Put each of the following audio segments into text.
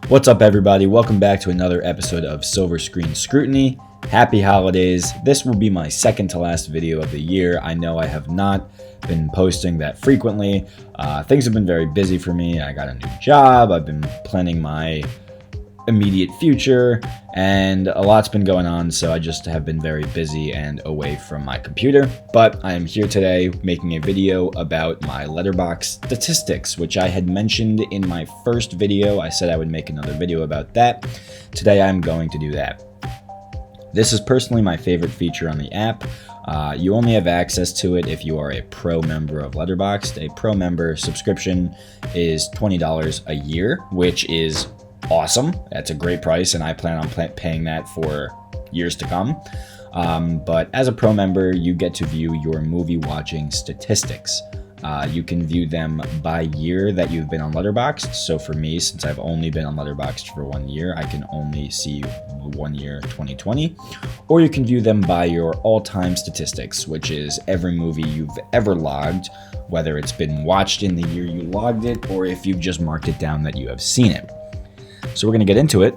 What's up, everybody? Welcome back to another episode of Silver Screen Scrutiny. Happy holidays. This will be my second to last video of the year. I know I have not been posting that frequently. Things have been very busy for me. I got a new job. I've been planning my immediate future, and a lot's been going on, so I just have been very busy and away from my computer. But I am here today making a video about my Letterboxd statistics, which I had mentioned in my first video. I said I would make another video about that. Today I'm going to do that. This is personally my favorite feature on the app. You only have access to it if you are a pro member of Letterboxd. A pro member subscription is $20 a year, which is awesome. That's a great price, and I plan on paying that for years to come. But as a pro member, you get to view your movie watching statistics. You can view them by year that you've been on Letterboxd. So for me, since I've only been on Letterboxd for 1 year, I can only see 1 year 2020. Or you can view them by your all-time statistics, which is every movie you've ever logged, whether it's been watched in the year you logged it, or if you've just marked it down that you have seen it. So we're going to get into it.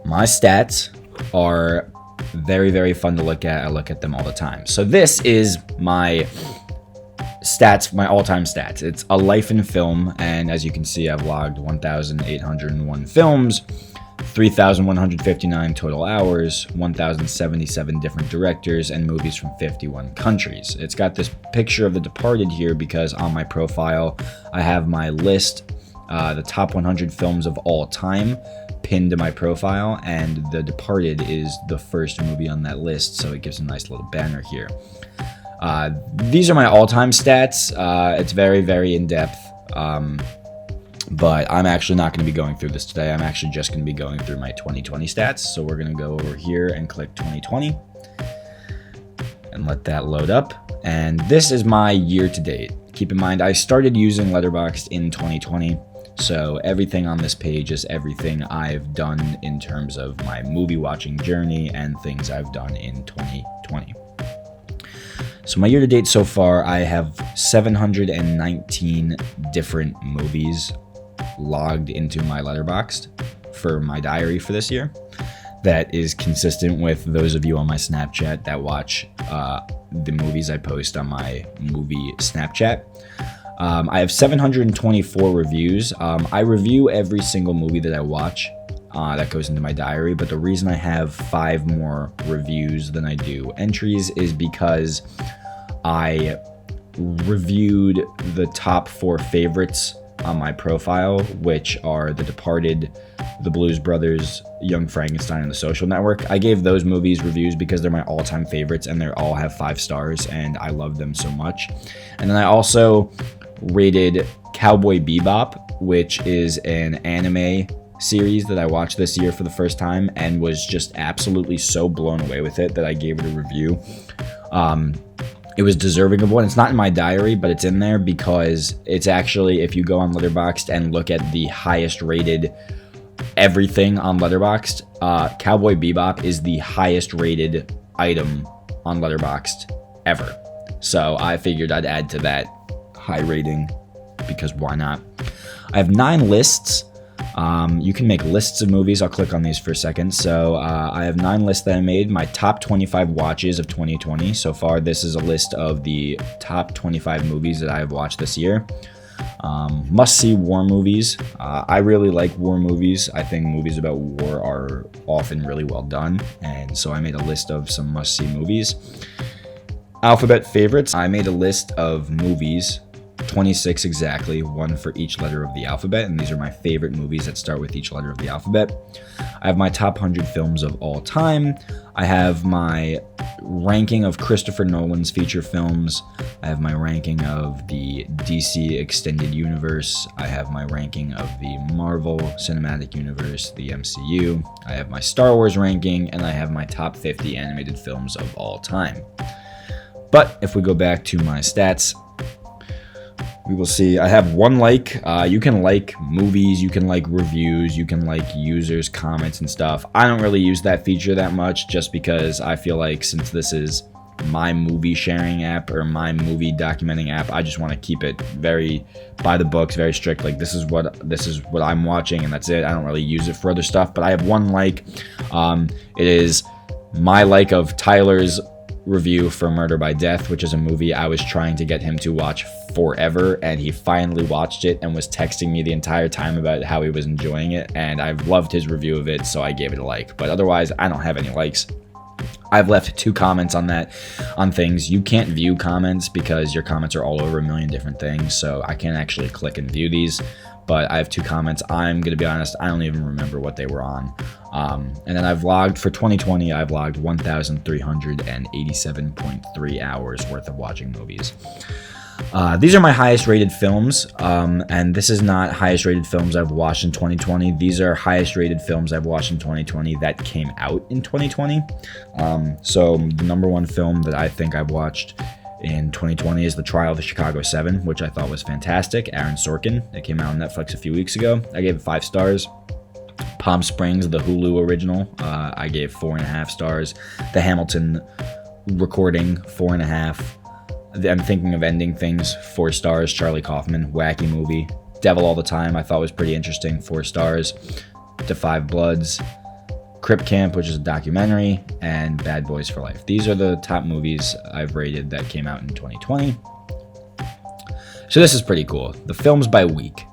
My stats are very, very fun to look at. I look at them all the time. So this is my stats, my all-time stats. It's a life in film, and as you can see, I've logged 1,801 films, 3,159 total hours, 1,077 different directors, and movies from 51 countries. It's got this picture of The Departed here because on my profile, I have my list, the top 100 films of all time, pinned to my profile, and The Departed is the first movie on that list, so it gives a nice little banner here. These are my all-time stats. It's very, very in-depth, but I'm actually not going to be going through this today. I'm actually just going to be going through my 2020 stats, so we're going to go over here and click 2020 and let that load up. And this is my year-to-date. Keep in mind, I started using Letterboxd in 2020, so everything on this page is everything I've done in terms of my movie watching journey and things I've done in 2020. So my year-to-date so far, I have 719 different movies logged into my Letterboxd for my diary for this year. That is consistent with those of you on my Snapchat that watch the movies I post on my movie Snapchat. I have 724 reviews. I review every single movie that I watch. That goes into my diary, but the reason I have 5 more reviews than I do entries is because I reviewed the top 4 favorites on my profile, which are The Departed, The Blues Brothers, Young Frankenstein, and The Social Network. I gave those movies reviews because they're my all-time favorites, and they all have 5 stars, and I love them so much. And then I also rated Cowboy Bebop, which is an anime series that I watched this year for the first time and was just absolutely so blown away with it that I gave it a review. It was deserving of one. It's not in my diary, but it's in there because it's actually, if you go on Letterboxd and look at the highest rated everything on Letterboxd, Cowboy Bebop is the highest rated item on Letterboxd ever. So I figured I'd add to that high rating because why not? I have 9 lists. You can make lists of movies. I'll click on these for a second. So I have 9 lists that I made. My top 25 watches of 2020. So far, this is a list of the top 25 movies that I have watched this year. Must-see war movies. I really like war movies. I think movies about war are often really well done. And so I made a list of some must-see movies. Alphabet favorites. I made a list of movies, 26 exactly, 1 for each letter of the alphabet, and these are my favorite movies that start with each letter of the alphabet. I have my top 100 films of all time. I have my ranking of Christopher Nolan's feature films. I have my ranking of the DC Extended Universe. I have my ranking of the Marvel Cinematic Universe, the MCU. I have my Star Wars ranking, and I have my top 50 animated films of all time. But if we go back to my stats, we will see I have 1 like. You can like movies, you can like reviews, you can like users' comments and stuff. I don't really use that feature that much just because I feel like since this is my movie sharing app or my movie documenting app. I just want to keep it very by the books, very strict. Like this is what I'm watching, and that's it. I don't really use it for other stuff. But I have one like. It is my like of Tyler's review for Murder by Death, which is a movie I was trying to get him to watch forever, and he finally watched it and was texting me the entire time about how he was enjoying it, and I've loved his review of it, so I gave it a like. But otherwise, I don't have any likes. I've left 2 comments on things. You can't view comments because your comments are all over a million different things, so I can't actually click and view these. But I have 2 comments. I'm going to be honest, I don't even remember what they were on. And then I've logged, for 2020, I've logged 1,387.3 hours worth of watching movies. These are my highest rated films, and this is not highest rated films I've watched in 2020. These are highest rated films I've watched in 2020 that came out in 2020. So the number 1 film that I think I've watched in 2020 is The Trial of the Chicago 7, which I thought was fantastic. Aaron Sorkin. It came out on Netflix a few weeks ago. I gave it 5 stars. Palm Springs, the Hulu original, I gave 4.5 stars. The Hamilton recording, 4.5. I'm Thinking of Ending Things, 4 stars. Charlie Kaufman, wacky movie. Devil All the Time, I thought was pretty interesting, 4 stars. To Five Bloods, Crip Camp, which is a documentary, and Bad Boys for Life. These are the top movies I've rated that came out in 2020. So this is pretty cool. The films by week.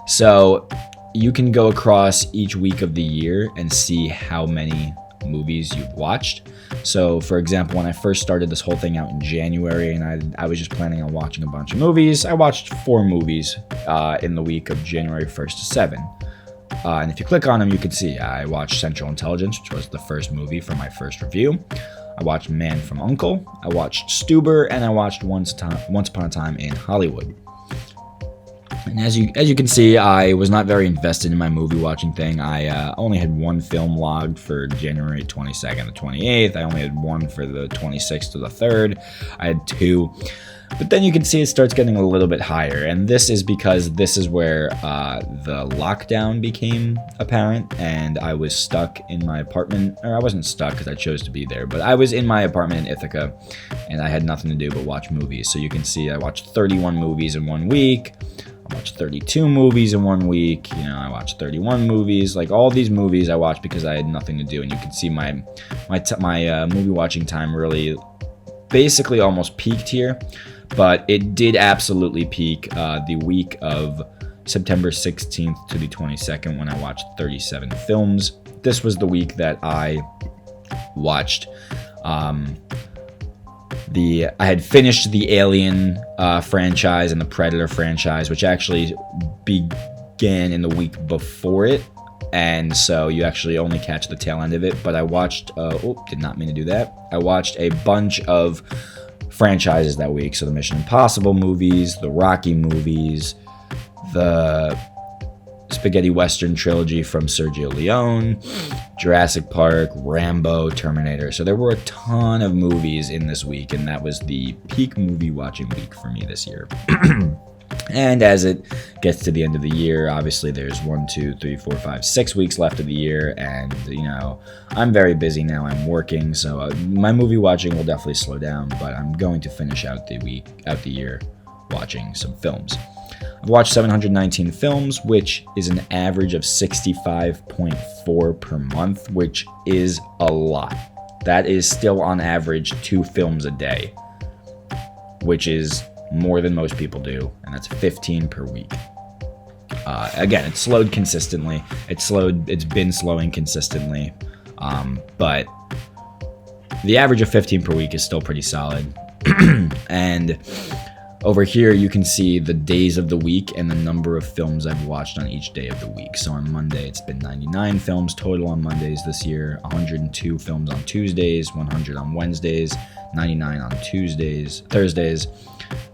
So you can go across each week of the year and see how many movies you've watched. So for example, when I first started this whole thing out in January and I was just planning on watching a bunch of movies, I watched 4 movies in the week of January 1st to 7. And if you click on them, you can see I watched Central Intelligence, which was the first movie for my first review. I watched Man from U.N.C.L.E. I watched Stuber, and I watched Once Upon a Time in Hollywood. And as you can see, I was not very invested in my movie watching thing. I only had 1 film logged for January 22nd to 28th. I only had 1 for the 26th to the 3rd. I had 2. But then you can see it starts getting a little bit higher, and this is because this is where the lockdown became apparent, and I was stuck in my apartment, or I wasn't stuck because I chose to be there, but I was in my apartment in Ithaca, and I had nothing to do but watch movies. So you can see I watched 31 movies in 1 week. I watched 32 movies in 1 week. I watched 31 movies. Like all these movies I watched because I had nothing to do, and you can see my movie watching time really basically almost peaked here. But it did absolutely peak the week of September 16th to the 22nd when I watched 37 films. This was the week that I watched I had finished the Alien franchise and the Predator franchise, which actually began in the week before it. And so you actually only catch the tail end of it. But I watched, did not mean to do that. I watched a bunch of franchises that week. So the Mission Impossible movies, the Rocky movies, the spaghetti western trilogy from Sergio Leone, Jurassic Park, Rambo, Terminator. So there were a ton of movies in this week, and that was the peak movie watching week for me this year. And as it gets to the end of the year, obviously there's 1, 2, 3, 4, 5, 6 weeks left of the year, and I'm very busy now. I'm working, so my movie watching will definitely slow down, but I'm going to finish out the year watching some films. I've watched 719 films, which is an average of 65.4 per month, which is a lot. That is still on average 2 films a day, which is more than most people do, and that's 15 per week. Again, it's slowed consistently. It's been slowing consistently, but the average of 15 per week is still pretty solid. And over here, you can see the days of the week and the number of films I've watched on each day of the week. So on Monday, it's been 99 films total on Mondays this year, 102 films on Tuesdays, 100 on Wednesdays, 99 on Thursdays,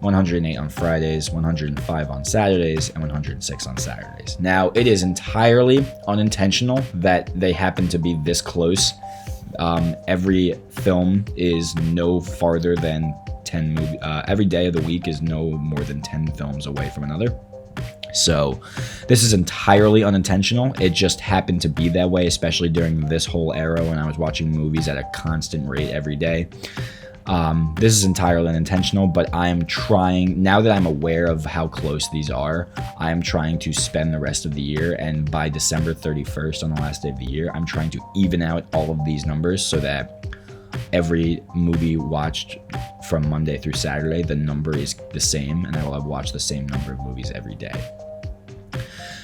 108 on Fridays, 105 on Saturdays, and 106 on Saturdays. Now, it is entirely unintentional that they happen to be this close. Every film is no farther than 10 movies. Every day of the week is no more than 10 films away from another. So this is entirely unintentional. It just happened to be that way, especially during this whole era when I was watching movies at a constant rate every day. This is entirely unintentional, but I am trying, now that I'm aware of how close these are, I am trying to spend the rest of the year, and by December 31st, on the last day of the year, I'm trying to even out all of these numbers so that every movie watched from Monday through Saturday, the number is the same, and I will have watched the same number of movies every day.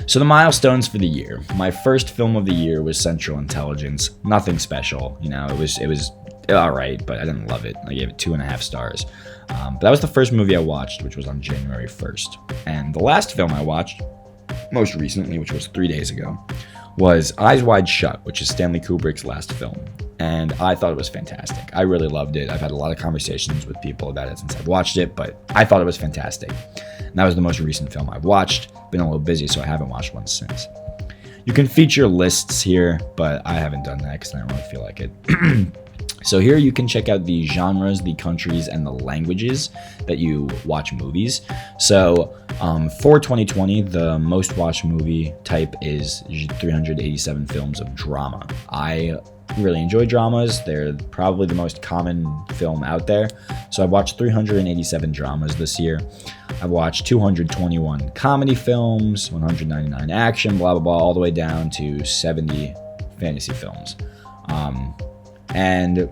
So the milestones for the year. My first film of the year was Central Intelligence. Nothing special, you know. It was all right, but I didn't love it. I gave it 2.5 stars. But that was the first movie I watched, which was on January 1st. And the last film I watched, most recently, which was 3 days ago, was Eyes Wide Shut, which is Stanley Kubrick's last film. And I thought it was fantastic. I really loved it. I've had a lot of conversations with people about it since I've watched it, but I thought it was fantastic. And that was the most recent film I've watched. Been a little busy, so I haven't watched one since. You can feature lists here, but I haven't done that because I don't really feel like it. So here you can check out the genres, the countries, and the languages that you watch movies. So for 2020, the most watched movie type is 387 films of drama. I really enjoy dramas. They're probably the most common film out there. So I've watched 387 dramas this year. I've watched 221 comedy films, 199 action, blah, blah, blah, all the way down to 70 fantasy films. And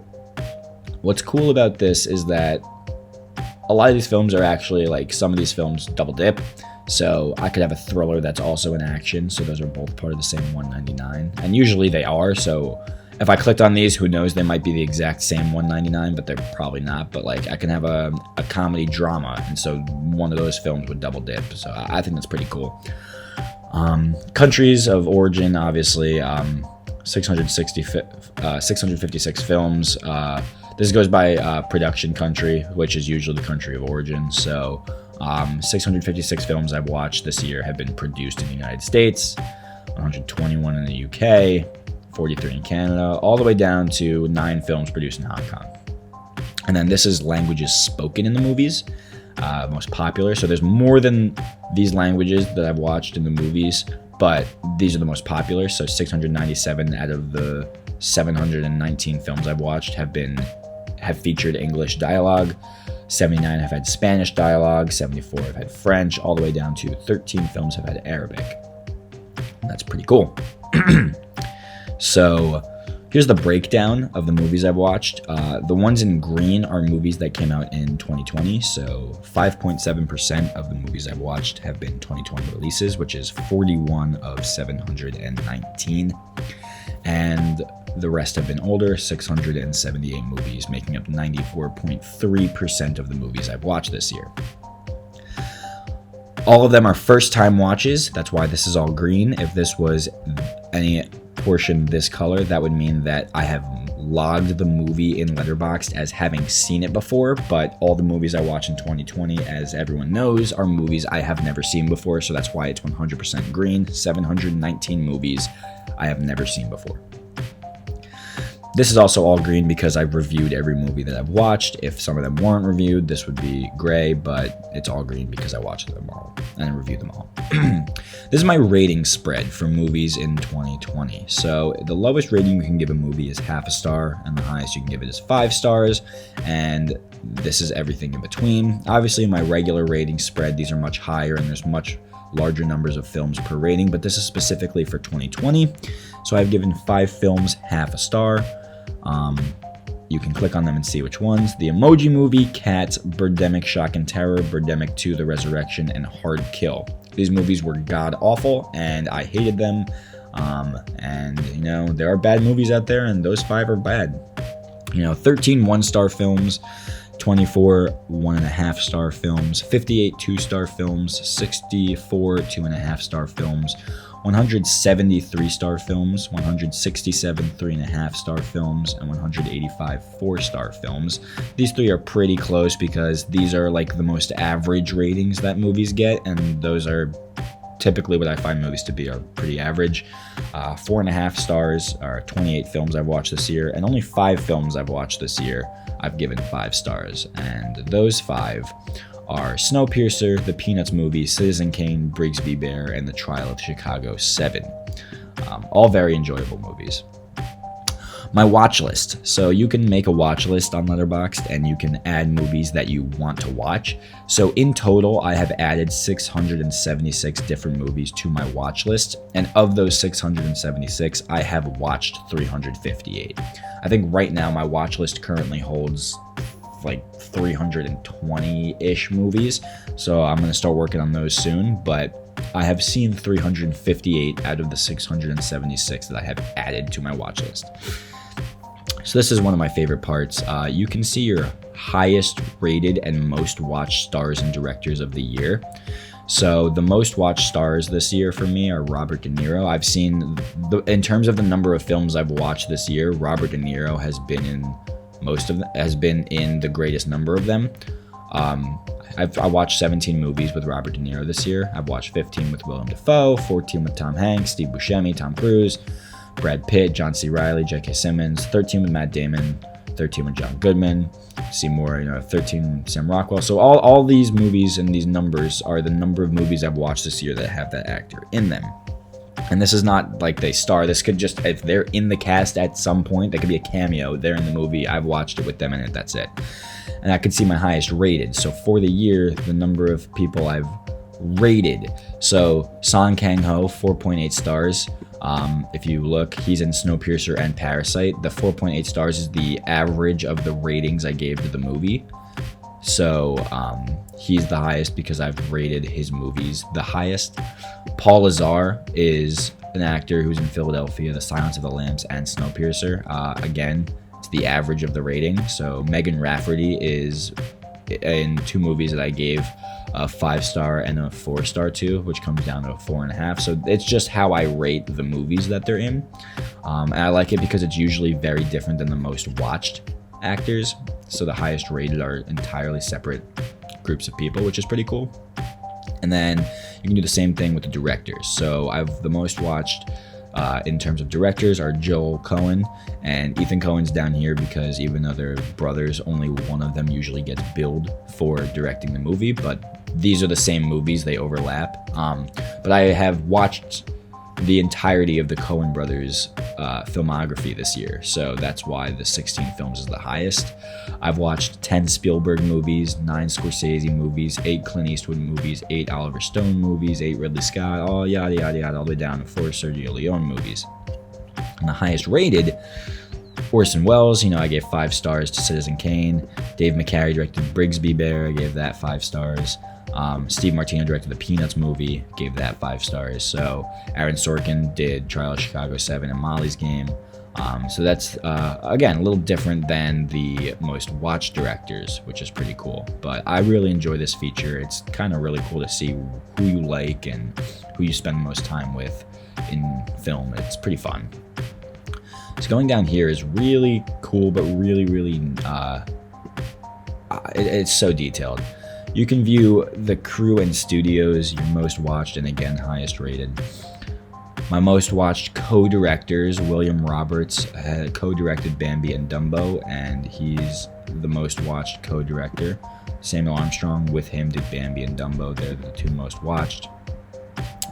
what's cool about this is that a lot of these films are actually, like, some of these films double dip. So I could have a thriller that's also an action. So those are both part of the same 199. And usually they are. So if I clicked on these, who knows, they might be the exact same 199, but they're probably not. But like, I can have a comedy drama. And so one of those films would double dip. So I think that's pretty cool. Countries of origin, obviously, 656 films. This goes by production country, which is usually the country of origin. So 656 films I've watched this year have been produced in the United States, 121 in the UK, 43 in Canada, all the way down to 9 films produced in Hong Kong. And then this is languages spoken in the movies, most popular. So there's more than these languages that I've watched in the movies, but these are the most popular. So 697 out of the 719 films I've watched have featured English dialogue. 79 have had Spanish dialogue. 74 have had French. All the way down to 13 films have had Arabic. And that's pretty cool. So here's the breakdown of the movies I've watched. The ones in green are movies that came out in 2020. So 5.7% of the movies I've watched have been 2020 releases, which is 41 of 719. And the rest have been older, 678 movies, making up 94.3% of the movies I've watched this year. All of them are first-time watches. That's why this is all green. If this was any portion this color, that would mean that I have logged the movie in Letterboxd as having seen it before, but all the movies I watch in 2020, as everyone knows, are movies I have never seen before, so that's why it's 100% green. 719 movies I have never seen before. This is also all green because I've reviewed every movie that I've watched. If some of them weren't reviewed, this would be gray, but it's all green because I watched them all and reviewed them all. This is my rating spread for movies in 2020. So the lowest rating you can give a movie is half a star, and the highest you can give it is 5 stars, and this is everything in between. Obviously, my regular rating spread, these are much higher, and there's much larger numbers of films per rating, but this is specifically for 2020. So I've given 5 films half a star. You can click on them and see which ones. The Emoji Movie, Cats, Birdemic Shock and Terror, Birdemic 2, The Resurrection, and Hard Kill. These movies were god-awful, and I hated them. And, you know, there are bad movies out there, and those 5 are bad. You know, 13 1-star films, 24 1.5-star films, 58 2-star films, 64 2.5-star films, 170 3-star films, 167 3.5-star films, and 185 4-star films. These 3 are pretty close because these are like the most average ratings that movies get, and those are typically what I find movies to be are pretty average. 4.5 stars are 28 films I've watched this year, and only 5 films I've watched this year I've given 5 stars, and those 5 are Snowpiercer, The Peanuts Movie, Citizen Kane, Brigsby Bear, and The Trial of Chicago 7. All very enjoyable movies. My watch list. So you can make a watch list on Letterboxd and you can add movies that you want to watch. So in total, I have added 676 different movies to my watch list. And of those 676, I have watched 358. I think right now my watch list currently holds like 320-ish movies. So I'm going to start working on those soon. But I have seen 358 out of the 676 that I have added to my watch list. So this is one of my favorite parts. You can see your highest rated and most watched stars and directors of the year. So the most watched stars this year for me are Robert De Niro. I've seen, in terms of the number of films I've watched this year, Robert De Niro has been in the greatest number of them. I watched 17 movies with Robert De Niro this year. I've watched 15 with Willem Dafoe, 14 with Tom Hanks, Steve Buscemi, Tom Cruise, Brad Pitt, John C. Reilly, J.K. Simmons, 13 with Matt Damon, 13 with John Goodman, Seymour, 13 Sam Rockwell. So all these movies and these numbers are the number of movies I've watched this year that have that actor in them. And this is not like they star. This could just, if they're in the cast at some point, that could be a cameo. They're in the movie. I've watched it with them in it. That's it. And I could see my highest rated. So for the year, the number of people I've rated. So Song Kang-ho, 4.8 stars. If you look, he's in Snowpiercer and Parasite. The 4.8 stars is the average of the ratings I gave to the movie. So he's the highest because I've rated his movies the highest. Paul Lazar is an actor who's in Philadelphia, The Silence of the Lambs, and Snowpiercer. Again, it's the average of the rating. So Megan Rafferty is in two movies that I gave a 5-star and a 4-star to, which comes down to a 4.5. So it's just how I rate the movies that they're in. And I like it because it's usually very different than the most watched actors. So the highest rated are entirely separate groups of people, which is pretty cool. And then you can do the same thing with the directors. So I've the most watched in terms of directors are Joel Coen and Ethan Coen's down here because even though they're brothers, only one of them usually gets billed for directing the movie, but these are the same movies, they overlap. But I have watched the entirety of the Coen brothers filmography this year, so that's why the 16 films is the highest. I've watched 10 Spielberg movies, 9 Scorsese movies, 8 Clint Eastwood movies, 8 Oliver Stone movies, 8 Ridley Scott, all yada yada yada, all the way down to 4 Sergio Leone movies. And the highest rated, Orson Welles, I gave 5 stars to Citizen Kane. Dave McCary directed Brigsby Bear, I gave that 5 stars. Steve Martino directed the Peanuts movie, gave that 5 stars. So Aaron Sorkin did Trial of Chicago 7 and Molly's Game. So that's, again, a little different than the most watched directors, which is pretty cool. But I really enjoy this feature. It's kind of really cool to see who you like and who you spend the most time with in film. It's pretty fun. So going down here is really cool, but really, it's so detailed. You can view the crew and studios, your most watched, and again, highest rated. My most watched co-directors, William Roberts co-directed Bambi and Dumbo, and he's the most watched co-director. Samuel Armstrong with him did Bambi and Dumbo. They're the 2 most watched.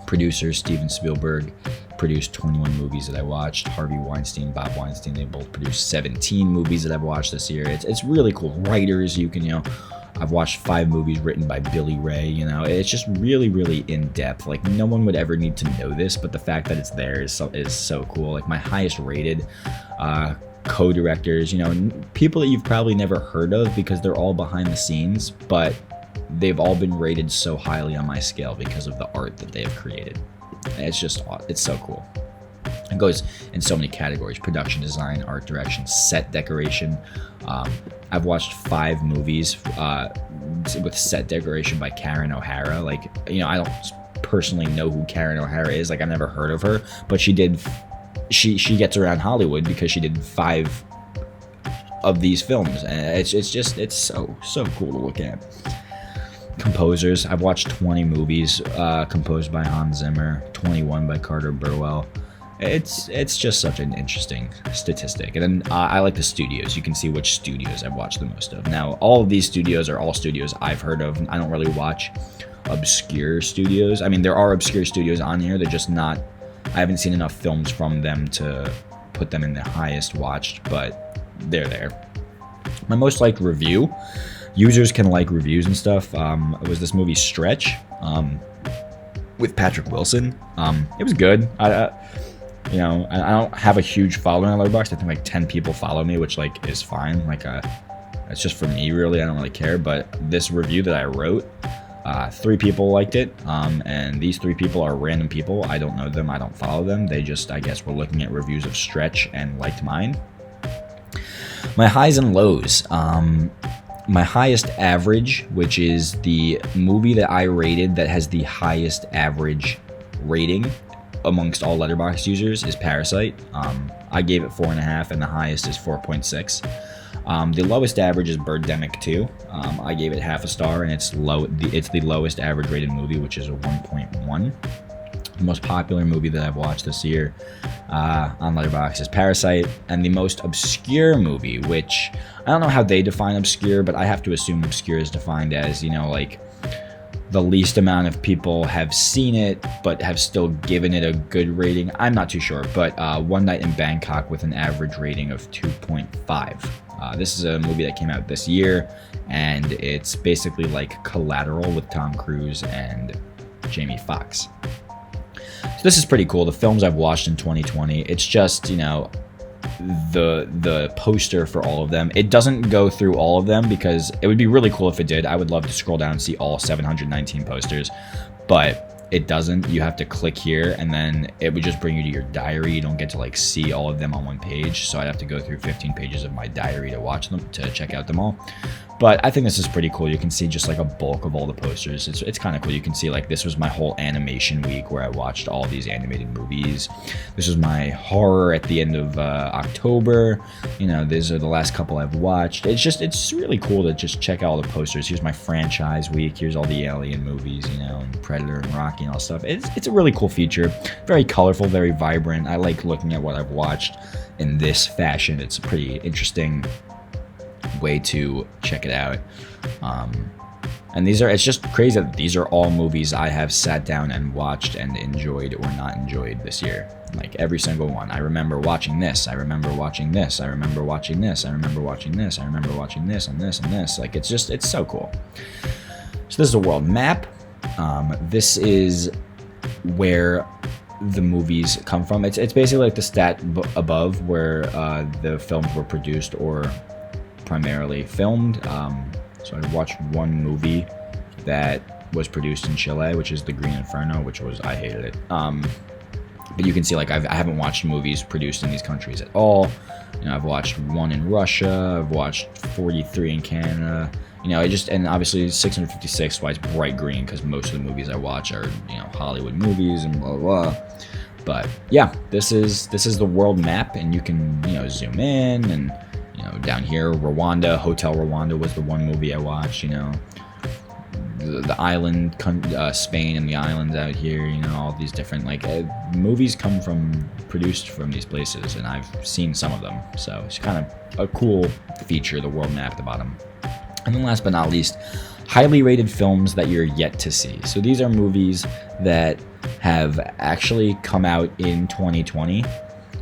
Producers, Steven Spielberg produced 21 movies that I watched. Harvey Weinstein, Bob Weinstein, they both produced 17 movies that I've watched this year. It's really cool. Writers, you can, I've watched 5 movies written by Billy Ray, it's just really in depth. Like no one would ever need to know this, but the fact that it's there is so cool. Like my highest rated co-directors, people that you've probably never heard of because they're all behind the scenes, but they've all been rated so highly on my scale because of the art that they have created. It's so cool. It goes in so many categories: production design, art direction, set decoration. I've watched 5 movies with set decoration by Karen O'Hara. Like, I don't personally know who Karen O'Hara is. Like, I've never heard of her, but she gets around Hollywood because she did 5 of these films, and it's so cool to look at. Composers, I've watched 20 movies composed by Hans Zimmer, 21 by Carter Burwell. It's just such an interesting statistic. And then I like the studios. You can see which studios I've watched the most of. Now, all of these studios are all studios I've heard of. I don't really watch obscure studios. I mean, there are obscure studios on here. They're just not, I haven't seen enough films from them to put them in the highest watched, but they're there. My most liked review. Users can like reviews and stuff. It was this movie Stretch with Patrick Wilson. It was good. I don't have a huge following on Letterboxd. I think like 10 people follow me, which like is fine. Like it's just for me, really. I don't really care. But this review that I wrote, 3 people liked it, and these 3 people are random people. I don't know them. I don't follow them. They just, I guess, were looking at reviews of Stretch and liked mine. My highs and lows. My highest average, which is the movie that I rated that has the highest average rating amongst all Letterboxd users, is Parasite. I gave it 4.5, and the highest is 4.6. The lowest average is Birdemic 2. I gave it half a star, and it's the lowest average rated movie, which is a 1.1. The most popular movie that I've watched this year on Letterboxd is Parasite, and the most obscure movie, which I don't know how they define obscure, but I have to assume obscure is defined as, like the least amount of people have seen it but have still given it a good rating. I'm not too sure, but One Night in Bangkok with an average rating of 2.5. This is a movie that came out this year, and it's basically like Collateral with Tom Cruise and Jamie Foxx. So this is pretty cool. The films I've watched in 2020, it's just, the poster for all of them. It doesn't go through all of them because it would be really cool if it did. I would love to scroll down and see all 719 posters, but it doesn't. You have to click here, and then it would just bring you to your diary. You don't get to like see all of them on one page, so I'd have to go through 15 pages of my diary to watch them, to check out them all. But I think this is pretty cool. You can see just like a bulk of all the posters. It's kind of cool. You can see like this was my whole animation week where I watched all these animated movies. This was my horror at the end of October. These are the last couple I've watched. It's really cool to just check out all the posters. Here's my franchise week. Here's all the Alien movies, and Predator and Rocky and all stuff. It's a really cool feature. Very colorful, very vibrant. I like looking at what I've watched in this fashion. It's a pretty interesting way to check it out. And it's just crazy that these are all movies I have sat down and watched and enjoyed or not enjoyed this year. Like every single one. I remember watching this. I remember watching this. I remember watching this. I remember watching this. I remember watching this and this and this. Like it's so cool. So this is a world map. This is where the movies come from. It's basically like the stat above where the films were produced or primarily filmed. So I watched one movie that was produced in Chile, which is The Green Inferno, I hated it. But you can see like I haven't watched movies produced in these countries at all. I've watched one in Russia, I've watched 43 in Canada. And obviously 656, why it's bright green, because most of the movies I watch are Hollywood movies and blah blah blah. But yeah, this is the world map, and you can zoom in, and down here, Rwanda, Hotel Rwanda was the one movie I watched. The island, Spain and the islands out here. All these different movies produced from these places, and I've seen some of them. So it's kind of a cool feature, the world map at the bottom. And then last but not least, highly rated films that you're yet to see. So these are movies that have actually come out in 2020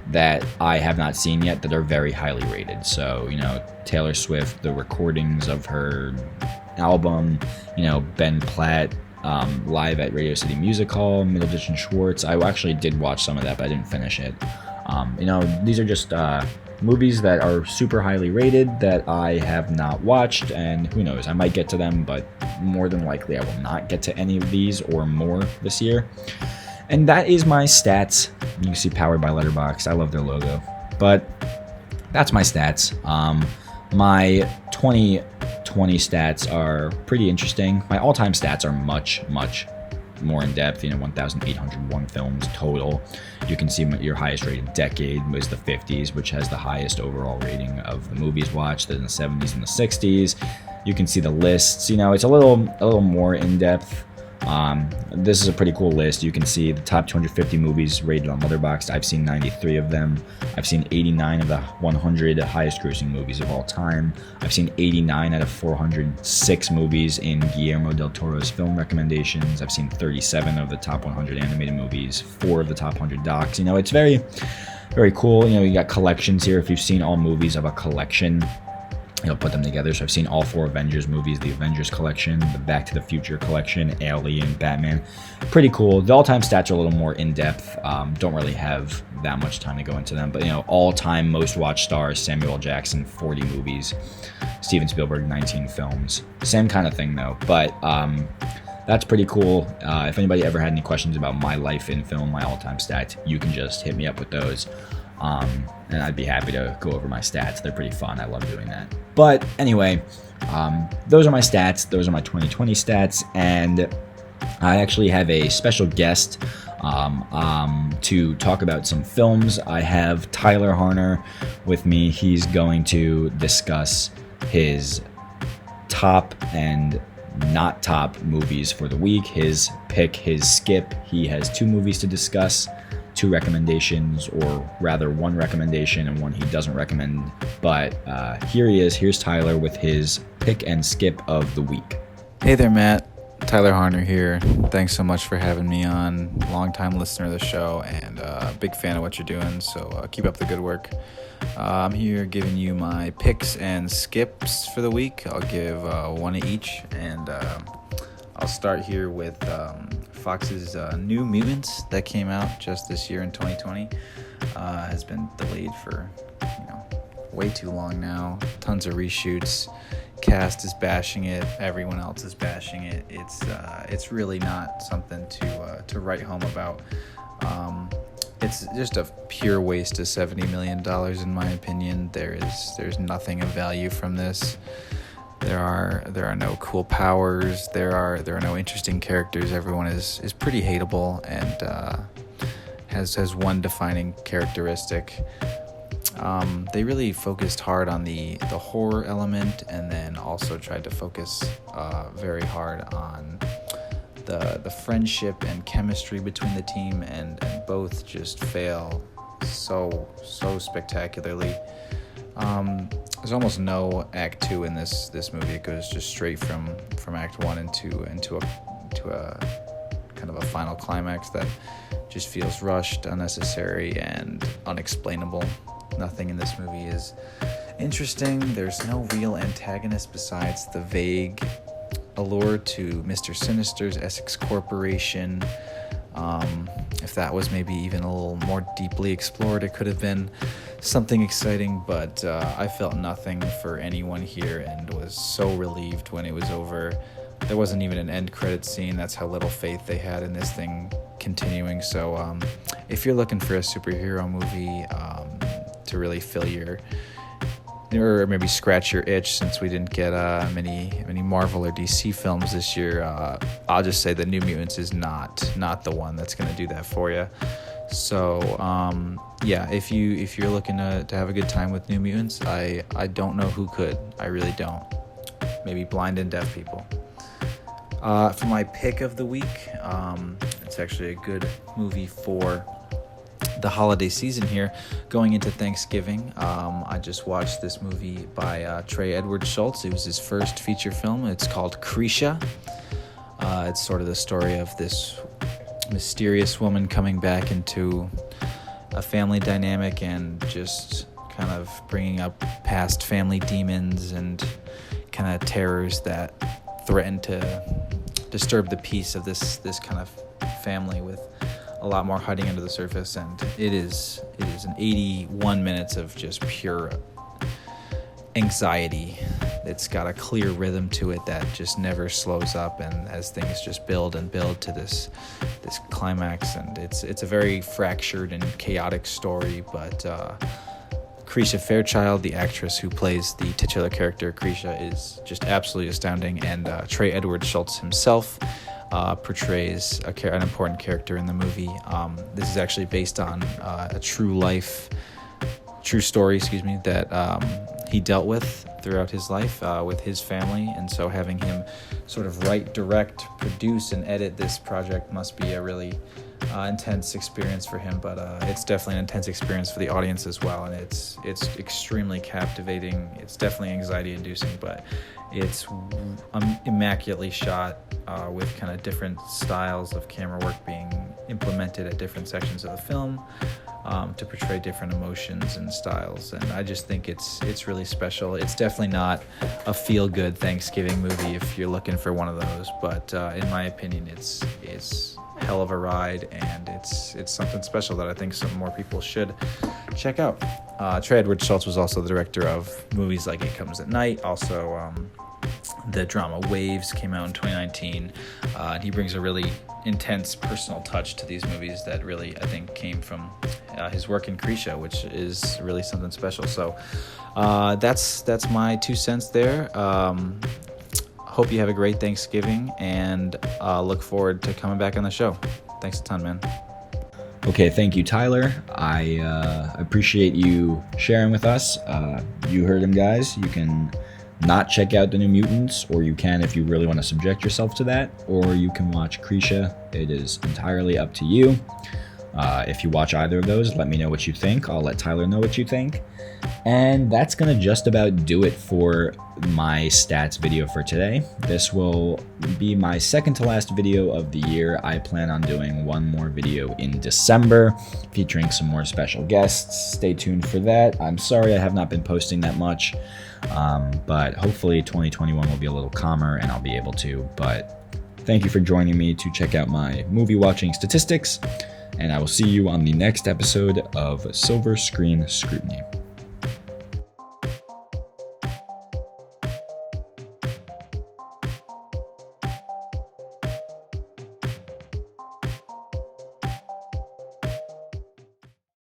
that I have not seen yet that are very highly rated. So, Taylor Swift, the recordings of her album, Ben Platt, live at Radio City Music Hall, Middleditch and Schwartz. I actually did watch some of that, but I didn't finish it. These are just movies that are super highly rated that I have not watched, and who knows, I might get to them, but more than likely I will not get to any of these or more this year. And that is my stats. You can see powered by Letterboxd. I love their logo. But that's my stats. My 2020 stats are pretty interesting. My all-time stats are much, much more in depth. 1,801 films total. You can see your highest rated decade was the 50s, which has the highest overall rating of the movies watched in the 70s and the 60s. You can see the lists. It's a little more in depth. This is a pretty cool list. You can see the top 250 movies rated on Letterboxd. I've seen 93 of them. I've seen 89 of the 100 highest grossing movies of all time. I've seen 89 out of 406 movies in Guillermo del Toro's film recommendations. I've seen 37 of the top 100 animated movies, 4 of the top 100 docs. It's very, very cool. You know, you got collections here. If you've seen all movies of a collection, you'll put them together. So I've seen all 4 Avengers movies, the Avengers collection, the Back to the Future collection, Alien, Batman. Pretty cool. The all-time stats are a little more in-depth. Don't really have that much time to go into them. But, you know, all-time most watched stars, Samuel L. Jackson, 40 movies. Steven Spielberg, 19 films. Same kind of thing, though. But that's pretty cool. If anybody ever had any questions about my life in film, my all-time stats, you can just hit me up with those. And I'd be happy to go over my stats. They're pretty fun. I love doing that. But anyway, those are my stats. Those are my 2020 stats. And I actually have a special guest to talk about some films. I have Tyler Harner with me. He's going to discuss his top and not top movies for the week, his pick, his skip. He has 2 movies to discuss, 2 recommendations, or rather 1 recommendation and 1 he doesn't recommend. But here he is. Here's Tyler with his pick and skip of the week. Hey there, Matt. Tyler Harner here. Thanks so much for having me on. Long-time listener of the show and a big fan of what you're doing, so keep up the good work. I'm here giving you my picks and skips for the week. I'll give 1 of each, and I'll start here with Fox's New Mutants that came out just this year in 2020. Has been delayed for way too long now. Tons of reshoots. Cast is bashing it. Everyone else is bashing it. It's really not something to write home about. It's just a pure waste of $70 million in my opinion. There's nothing of value from this. There are no cool powers. There are no interesting characters. Everyone is pretty hateable and has one defining characteristic. They really focused hard on the horror element, and then also tried to focus very hard on the friendship and chemistry between the team, and both just fail so spectacularly. There's almost no Act 2 in this movie. It goes just straight from Act 1 into a kind of a final climax that just feels rushed, unnecessary, and unexplainable. Nothing in this movie is interesting. There's no real antagonist besides the vague allure to Mr. Sinister's Essex Corporation. If that was maybe even a little more deeply explored, it could have been something exciting, but I felt nothing for anyone here and was so relieved when it was over. There wasn't even an end credit scene. That's how little faith they had in this thing continuing. So if you're looking for a superhero movie to really fill your, or maybe scratch your itch, since we didn't get many Marvel or DC films this year, I'll just say that New Mutants is not the one that's going to do that for you. So yeah, if you're looking to have a good time with New Mutants, I don't know who could. I really don't. Maybe blind and deaf people. For my pick of the week, it's actually a good movie for the holiday season here, going into Thanksgiving. I just watched this movie by Trey Edward Schultz. It was his first feature film. It's called Krisha. It's sort of the story of this mysterious woman coming back into a family dynamic and just kind of bringing up past family demons and kind of terrors that threaten to disturb the peace of this kind of family, with a lot more hiding under the surface. And it is an 81 minutes of just pure anxiety. It's got a clear rhythm to it that just never slows up, and as things just build and build to this climax. And it's a very fractured and chaotic story, but Krisha Fairchild, the actress who plays the titular character Krisha, is just absolutely astounding, and Trey Edward Schultz himself portrays an important character in the movie. This is actually based on a true story, that he dealt with throughout his life with his family, and so having him sort of write, direct, produce, and edit this project must be a really intense experience for him, but it's definitely an intense experience for the audience as well, and it's extremely captivating. It's definitely anxiety-inducing, but it's immaculately shot with kind of different styles of camera work being implemented at different sections of the film to portray different emotions and styles. And I just think it's really special. It's definitely not a feel-good Thanksgiving movie if you're looking for one of those, but in my opinion, it's hell of a ride, and it's something special that I think some more people should check out. Trey Edward Schultz was also the director of movies like It Comes at Night, also the drama Waves came out in 2019, and he brings a really intense personal touch to these movies that really, I think, came from his work in Krisha, which is really something special. So that's my 2 cents there. Hope you have a great Thanksgiving, and look forward to coming back on the show. Thanks a ton, man. Okay, thank you, Tyler. I appreciate you sharing with us. You heard him, guys. You can not check out the New Mutants, or you can if you really want to subject yourself to that, or you can watch Krisha. It is entirely up to you. If you watch either of those, let me know what you think. I'll let Tyler know what you think. And that's going to just about do it for my stats video for today. This will be my second to last video of the year. I plan on doing one more video in December featuring some more special guests. Stay tuned for that. I'm sorry I have not been posting that much, but hopefully 2021 will be a little calmer and I'll be able to. But thank you for joining me to check out my movie watching statistics, and I will see you on the next episode of Silver Screen Scrutiny.